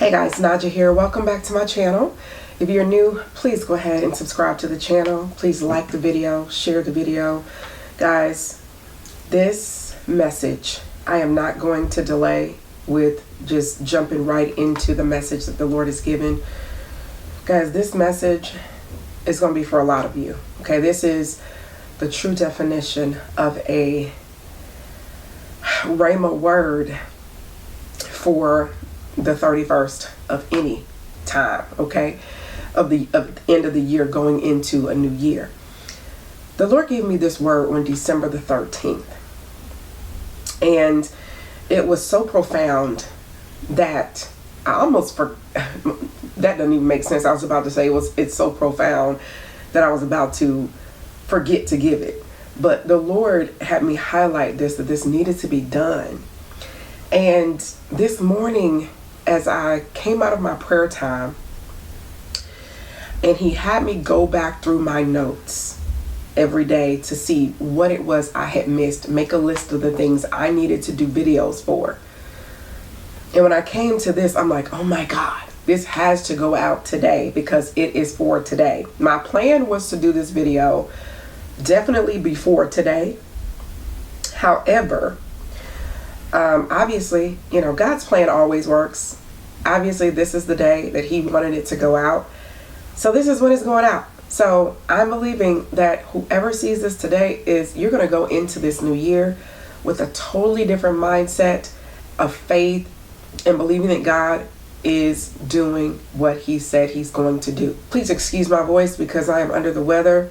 Hey guys, Naja here. Welcome back to my channel. If you're new, please go ahead and subscribe to the channel. Please like the video, share the video. Guys, this message, I am not going to delay with just jumping right into the message that the Lord has given. Guys, this message is going to be for a lot of you. Okay, this is the true definition of a Rhema word for the 31st of any time, okay, of the end of the year going into a new year. The Lord gave me this word on December the 13th, and it was so profound that I almost that doesn't even make sense. I was about to say it's so profound that I was about to forget to give it, but the Lord had me highlight that this needed to be done. And this morning, as I came out of my prayer time, and he had me go back through my notes every day to see what it was I had missed, make a list of the things I needed to do videos for. And when I came to this, I'm like, oh my God, this has to go out today because it is for today. My plan was to do this video definitely before today. However, obviously, God's plan always works. Obviously, this is the day that he wanted it to go out. So this is when it's going out. So I'm believing that whoever sees this today you're going to go into this new year with a totally different mindset of faith and believing that God is doing what he said he's going to do. Please excuse my voice because I am under the weather.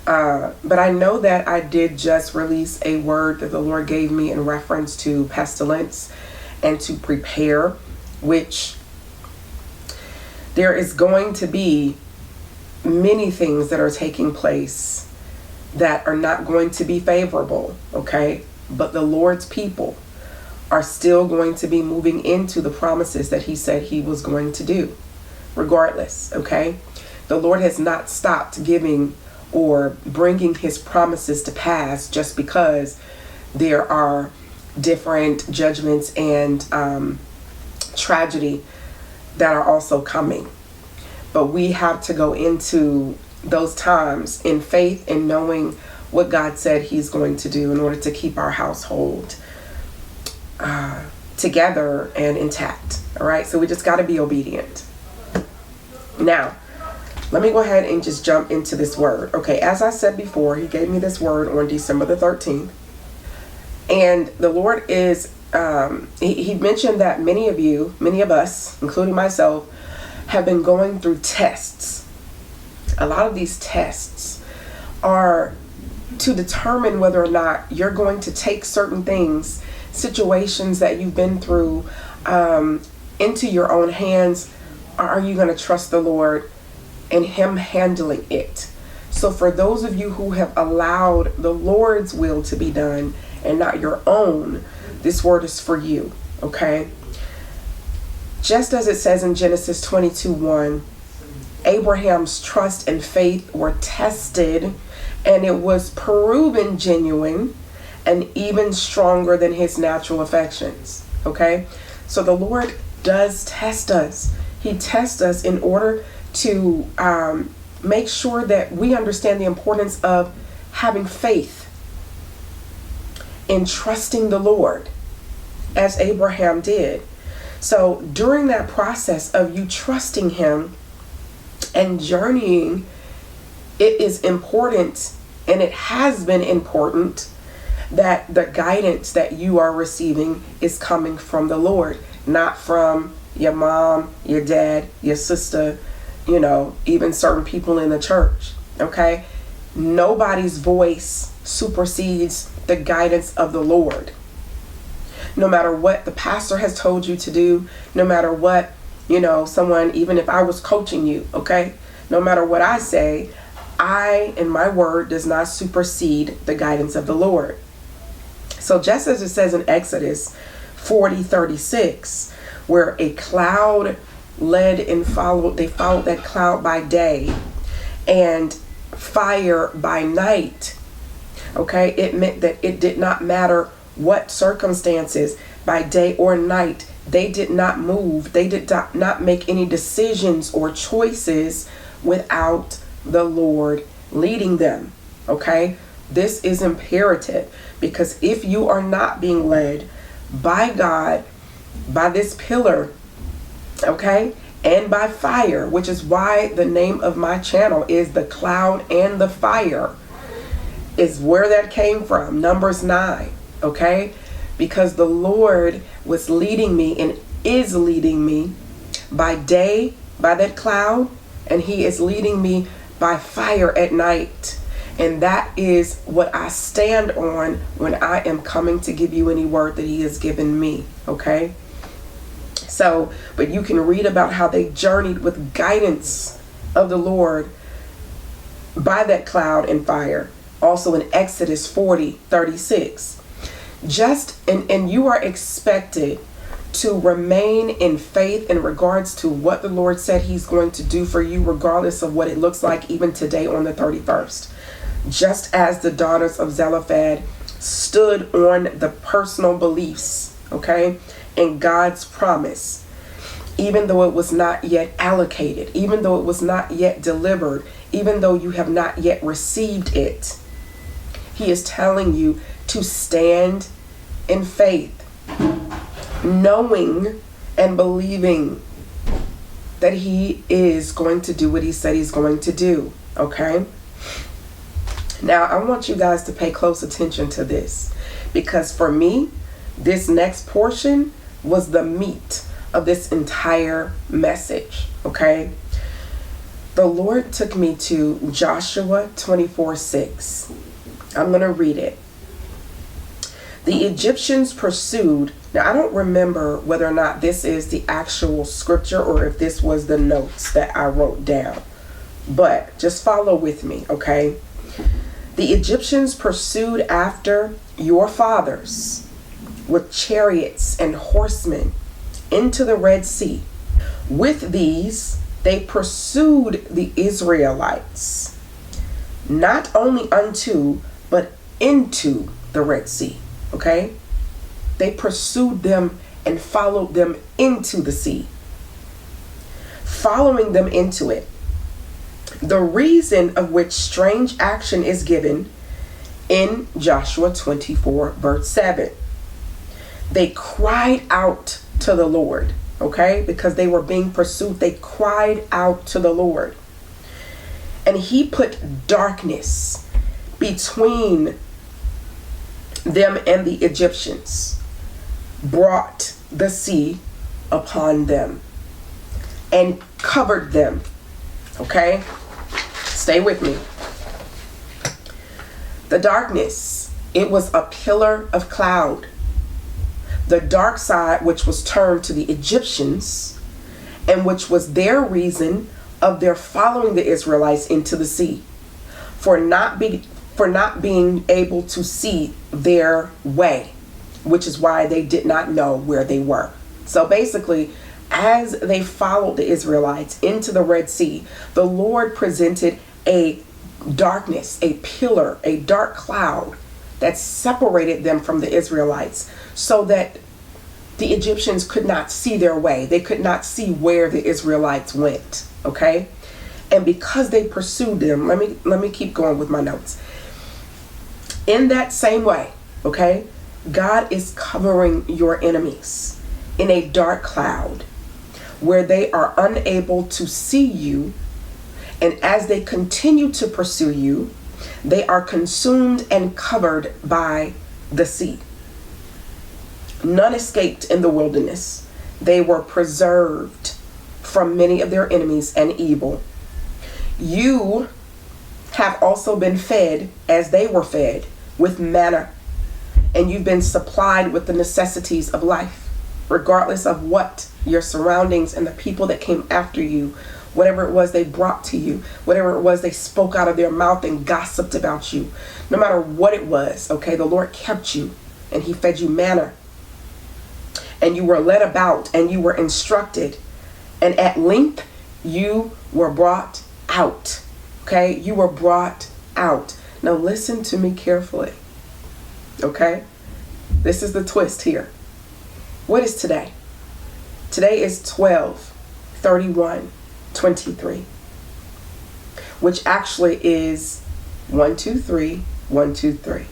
But I know that I did just release a word that the Lord gave me in reference to pestilence and to prepare, which there is going to be many things that are taking place that are not going to be favorable, okay? But the Lord's people are still going to be moving into the promises that he said he was going to do, regardless, okay? The Lord has not stopped giving or bringing his promises to pass just because there are different judgments and tragedy that are also coming. But we have to go into those times in faith and knowing what God said he's going to do in order to keep our household together and intact. All right, so we just got to be obedient. Now, let me go ahead and just jump into this word. Okay, as I said before, he gave me this word on December the 13th. And the Lord is, he mentioned that many of us, including myself, have been going through tests. A lot of these tests are to determine whether or not you're going to take certain things, situations that you've been through, into your own hands. Or are you going to trust the Lord and him handling it? So for those of you who have allowed the Lord's will to be done and not your own, this word is for you, okay? Just as it says in Genesis 22:1, Abraham's trust and faith were tested, and it was proven genuine and even stronger than his natural affections, okay? So the Lord does test us. He tests us in order to make sure that we understand the importance of having faith in trusting the Lord as Abraham did. So during that process of you trusting him and journeying, it is important, and it has been important, that the guidance that you are receiving is coming from the Lord, not from your mom, your dad, your sister, even certain people in the church, okay? Nobody's voice supersedes the guidance of the Lord. No matter what the pastor has told you to do, no matter what, someone, even if I was coaching you, okay? No matter what I say, I and my word does not supersede the guidance of the Lord. So just as it says in Exodus 40:36, where a cloud led and followed that cloud by day and fire by night, okay? It meant that it did not matter what circumstances, by day or night, they did not move. They did not make any decisions or choices without the Lord leading them. Okay? This is imperative, because if you are not being led by God, by this pillar, okay, and by fire, which is why the name of my channel is The Cloud and the Fire, is where that came from, Numbers 9, okay? Because the Lord was leading me and is leading me by day by that cloud, and he is leading me by fire at night. And that is what I stand on when I am coming to give you any word that he has given me, okay? So, but you can read about how they journeyed with guidance of the Lord by that cloud and fire. Also in Exodus 40:36. And you are expected to remain in faith in regards to what the Lord said he's going to do for you, regardless of what it looks like even today on the 31st. Just as the daughters of Zelophehad stood on the personal beliefs, okay, and God's promise, even though it was not yet allocated, even though it was not yet delivered, even though you have not yet received it. He is telling you to stand in faith, knowing and believing that he is going to do what he said he's going to do, okay? Now, I want you guys to pay close attention to this, because for me, this next portion was the meat of this entire message, okay? The Lord took me to Joshua 24:6. I'm going to read it. The Egyptians pursued. Now, I don't remember whether or not this is the actual scripture or if this was the notes that I wrote down. But just follow with me, okay? The Egyptians pursued after your fathers with chariots and horsemen into the Red Sea. With these, they pursued the Israelites, not only unto, but into the Red Sea, okay? They pursued them and followed them into the sea, following them into it. The reason of which strange action is given in Joshua 24, verse 7. They cried out to the Lord, okay? Because they were being pursued. They cried out to the Lord. And he put darkness between them and the Egyptians, brought the sea upon them, and covered them. Okay? Stay with me. The darkness, it was a pillar of cloud. The dark side, which was turned to the Egyptians, and which was their reason of their following the Israelites into the sea, for not being able to see their way, which is why they did not know where they were. So basically, as they followed the Israelites into the Red Sea, the Lord presented a darkness, a pillar, a dark cloud that separated them from the Israelites, so that the Egyptians could not see their way. They could not see where the Israelites went, okay? And because they pursued them, let me keep going with my notes. In that same way, okay, God is covering your enemies in a dark cloud where they are unable to see you, and as they continue to pursue you, they are consumed and covered by the sea. None escaped in the wilderness. They were preserved from many of their enemies and evil. You have also been fed as they were fed with manna, and you've been supplied with the necessities of life, regardless of what your surroundings and the people that came after you, whatever it was they brought to you, whatever it was they spoke out of their mouth and gossiped about you, no matter what it was, okay, the Lord kept you and he fed you manna, and you were led about and you were instructed, and at length you were brought out, okay? You were brought out. Now listen to me carefully, okay? This is the twist here. What is today? Today is 12/31/23, which actually is 123/123.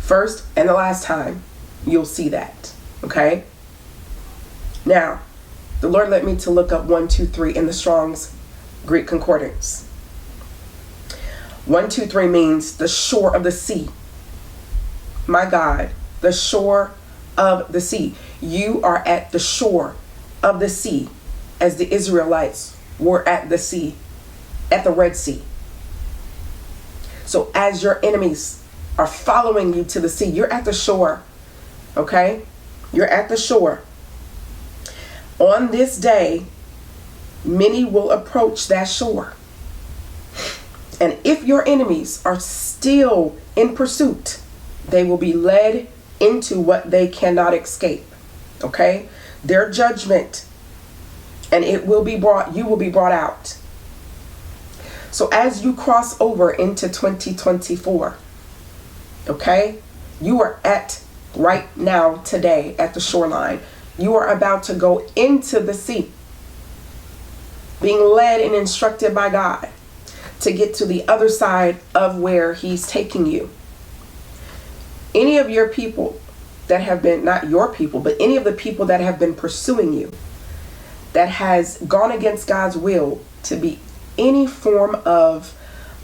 First and the last time you'll see that. Okay? Now, the Lord led me to look up 123 in the Strong's Greek Concordance. 123 means the shore of the sea. My God, the shore of the sea. You are at the shore of the sea, as the Israelites were at the sea, at the Red Sea. So as your enemies are following you to the sea, you're at the shore. Okay? You're at the shore. On this day, many will approach that shore. And if your enemies are still in pursuit, they will be led into what they cannot escape. Okay? Their judgment, and you will be brought out. So as you cross over into 2024, okay, you are at right now, today, at the shoreline. You are about to go into the sea, being led and instructed by God to get to the other side of where He's taking you. Any of your people that have been, not your people, but any of the people that have been pursuing you, that has gone against God's will to be any form of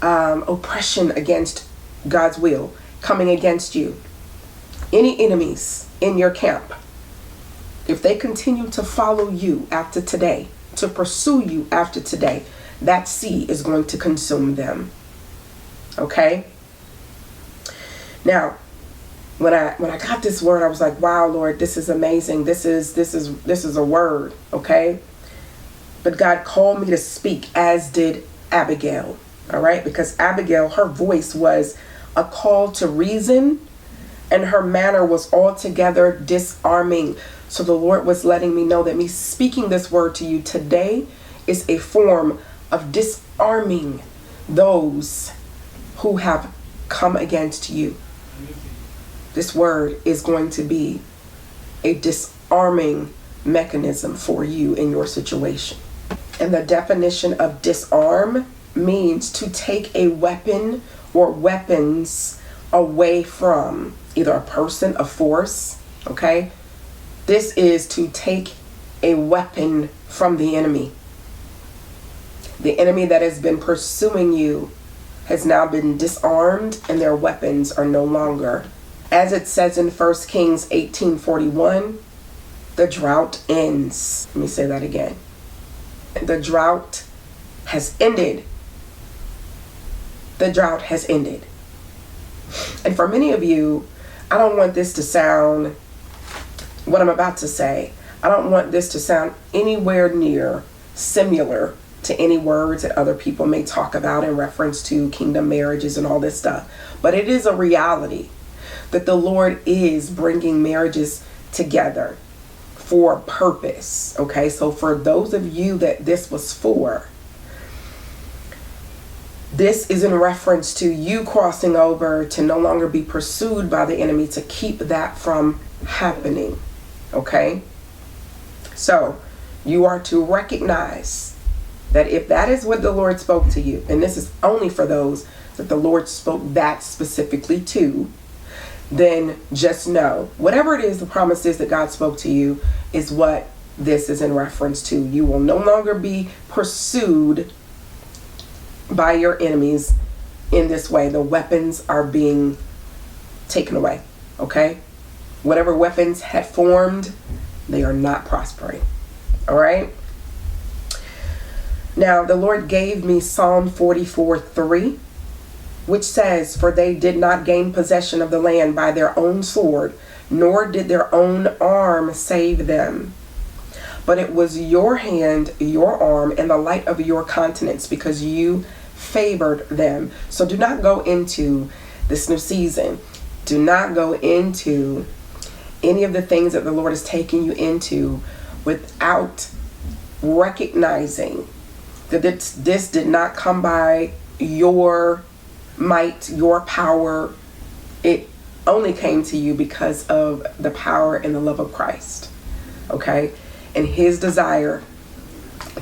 oppression against God's will coming against you, any enemies in your camp, if they continue to follow you after today, to pursue you after today, that sea is going to consume them. Okay? Now, when I got this word, I was like, wow, Lord, this is amazing. This is a word, okay? But God called me to speak, as did Abigail, all right? Because Abigail, her voice was a call to reason, and her manner was altogether disarming. So the Lord was letting me know that me speaking this word to you today is a form of disarming those who have come against you. This word is going to be a disarming mechanism for you in your situation. And the definition of disarm means to take a weapon or weapons away from either a person, a force, okay? This is to take a weapon from the enemy. The enemy that has been pursuing you has now been disarmed, and their weapons are no longer. As it says in 1 Kings 18:41, the drought ends. Let me say that again. The drought has ended. The drought has ended. And for many of you, I don't want this to sound, what I'm about to say, I don't want this to sound anywhere near similar to any words that other people may talk about in reference to kingdom marriages and all this stuff. But it is a reality that the Lord is bringing marriages together for a purpose. Okay, so for those of you that this was for, this is in reference to you crossing over to no longer be pursued by the enemy, to keep that from happening. Okay, so you are to recognize that if that is what the Lord spoke to you, and this is only for those that the Lord spoke that specifically to, then just know whatever it is, the promise is that God spoke to you is what this is in reference to. You will no longer be pursued by your enemies in this way. The weapons are being taken away. Okay? Whatever weapons had formed, they are not prospering. All right? Now, the Lord gave me Psalm 44:3, which says, "For they did not gain possession of the land by their own sword, nor did their own arm save them. But it was your hand, your arm, and the light of your countenance, because you favored them." So do not go into this new season. Do not go into any of the things that the Lord is taking you into without recognizing that this did not come by your might, your power. It only came to you because of the power and the love of Christ. okay? And his desire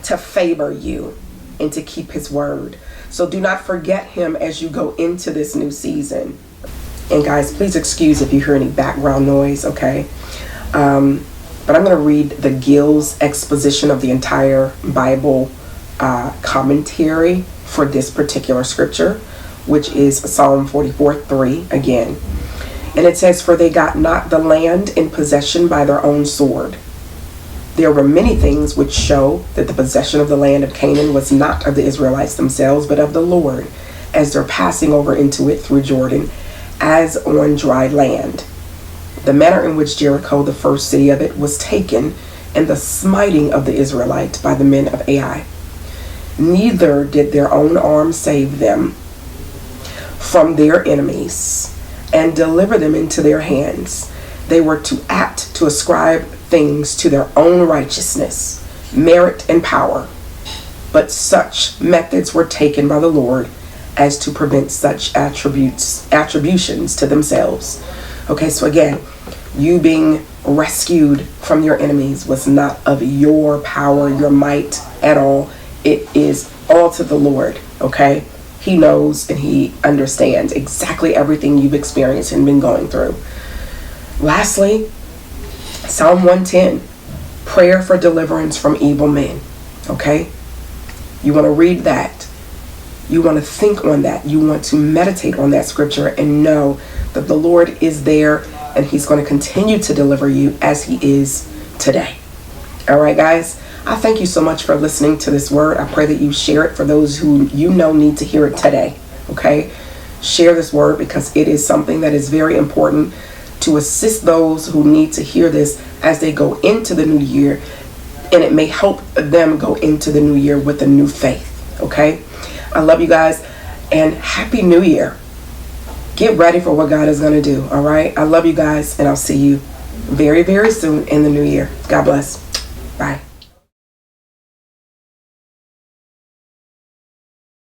to favor you and to keep his word. So do not forget him as you go into this new season. And guys, please excuse if you hear any background noise, okay? But I'm going to read the Gill's exposition of the entire Bible commentary for this particular scripture, which is Psalm 44:3 again. And it says, "For they got not the land in possession by their own sword. There were many things which show that the possession of the land of Canaan was not of the Israelites themselves, but of the Lord, as they're passing over into it through Jordan, as on dry land. The manner in which Jericho, the first city of it, was taken, and the smiting of the Israelites by the men of Ai. Neither did their own arm save them from their enemies, and deliver them into their hands. They were too apt to ascribe things to their own righteousness, merit, and power. But such methods were taken by the Lord as to prevent such attributions to themselves." Okay, so again, you being rescued from your enemies was not of your power, your might at all. It is all to the Lord, okay? He knows and he understands exactly everything you've experienced and been going through. Lastly, Psalm 110, prayer for deliverance from evil men, okay? You want to read that. You want to think on that. You want to meditate on that scripture and know that the Lord is there and he's going to continue to deliver you as he is today. All right, guys, I thank you so much for listening to this word. I pray that you share it for those who you know need to hear it today, okay? Share this word because it is something that is very important to assist those who need to hear this as they go into the new year, and it may help them go into the new year with a new faith, okay? I love you guys, and Happy New Year. Get ready for what God is going to do, all right? I love you guys, and I'll see you very, very soon in the new year. God bless. Bye.